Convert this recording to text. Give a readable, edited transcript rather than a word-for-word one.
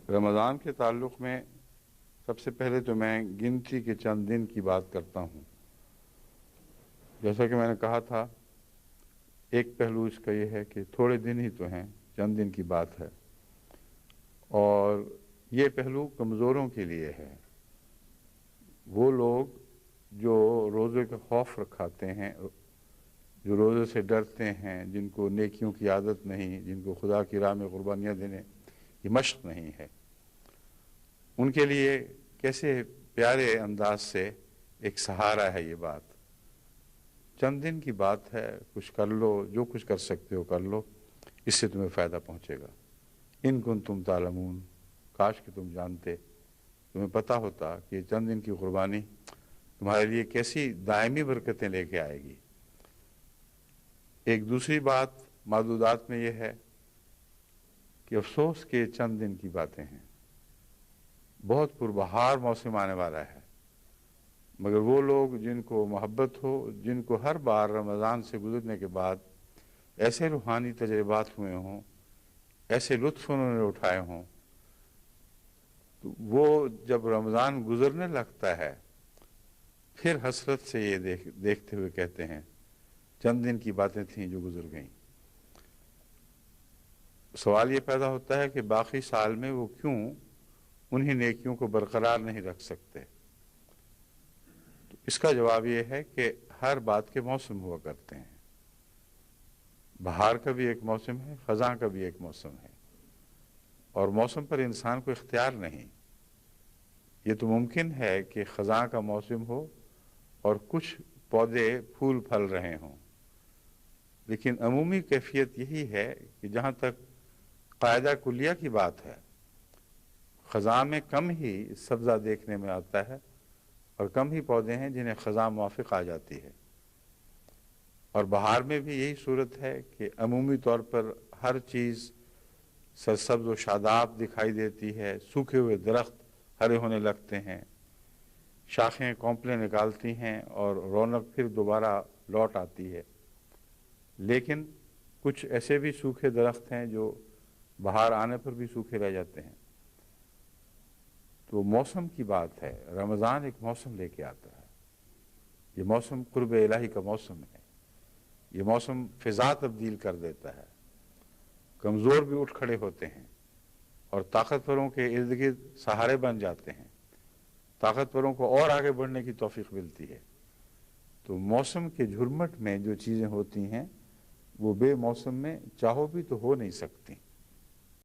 رمضان کے تعلق میں سب سے پہلے تو میں گنتی کے چند دن کی بات کرتا ہوں۔ جیسا کہ میں نے کہا تھا، ایک پہلو اس کا یہ ہے کہ تھوڑے دن ہی تو ہیں، چند دن کی بات ہے، اور یہ پہلو کمزوروں کے لیے ہے۔ وہ لوگ جو روزے کا خوف رکھاتے ہیں، جو روزے سے ڈرتے ہیں، جن کو نیکیوں کی عادت نہیں، جن کو خدا کی راہ میں قربانیاں دینے کی مشق نہیں ہے، ان کے لیے کیسے پیارے انداز سے ایک سہارا ہے یہ بات۔ چند دن کی بات ہے، کچھ کر لو، جو کچھ کر سکتے ہو کر لو، اس سے تمہیں فائدہ پہنچے گا۔ ان کنتم تعلمون، کاش کہ تم جانتے، تمہیں پتہ ہوتا کہ یہ چند دن کی قربانی تمہارے لیے کیسی دائمی برکتیں لے کے آئے گی۔ ایک دوسری بات معدودات میں یہ ہے کہ افسوس کے چند دن کی باتیں ہیں، بہت پربہار موسم آنے والا ہے، مگر وہ لوگ جن کو محبت ہو، جن کو ہر بار رمضان سے گزرنے کے بعد ایسے روحانی تجربات ہوئے ہوں، ایسے لطف انہوں نے اٹھائے ہوں، تو وہ جب رمضان گزرنے لگتا ہے پھر حسرت سے یہ دیکھتے ہوئے کہتے ہیں چند دن کی باتیں تھیں جو گزر گئیں۔ سوال یہ پیدا ہوتا ہے کہ باقی سال میں وہ کیوں انہی نیکیوں کو برقرار نہیں رکھ سکتے؟ تو اس کا جواب یہ ہے کہ ہر بات کے موسم ہوا کرتے ہیں۔ بہار کا بھی ایک موسم ہے، خزاں کا بھی ایک موسم ہے، اور موسم پر انسان کو اختیار نہیں۔ یہ تو ممکن ہے کہ خزاں کا موسم ہو اور کچھ پودے پھول پھل رہے ہوں، لیکن عمومی کیفیت یہی ہے کہ جہاں تک قاعدہ کلیہ کی بات ہے، خزاں میں کم ہی سبزہ دیکھنے میں آتا ہے، اور کم ہی پودے ہیں جنہیں خزاں موافق آ جاتی ہے۔ اور بہار میں بھی یہی صورت ہے کہ عمومی طور پر ہر چیز سرسبز و شاداب دکھائی دیتی ہے، سوکھے ہوئے درخت ہرے ہونے لگتے ہیں، شاخیں کونپلیں نکالتی ہیں اور رونق پھر دوبارہ لوٹ آتی ہے۔ لیکن کچھ ایسے بھی سوکھے درخت ہیں جو بہار آنے پر بھی سوکھے رہ جاتے ہیں۔ تو موسم کی بات ہے، رمضان ایک موسم لے کے آتا ہے۔ یہ موسم قرب الہی کا موسم ہے، یہ موسم فضا تبدیل کر دیتا ہے، کمزور بھی اٹھ کھڑے ہوتے ہیں اور طاقتوروں کے ارد گرد سہارے بن جاتے ہیں، طاقتوروں کو اور آگے بڑھنے کی توفیق ملتی ہے۔ تو موسم کے جھرمٹ میں جو چیزیں ہوتی ہیں وہ بے موسم میں چاہو بھی تو ہو نہیں سکتی۔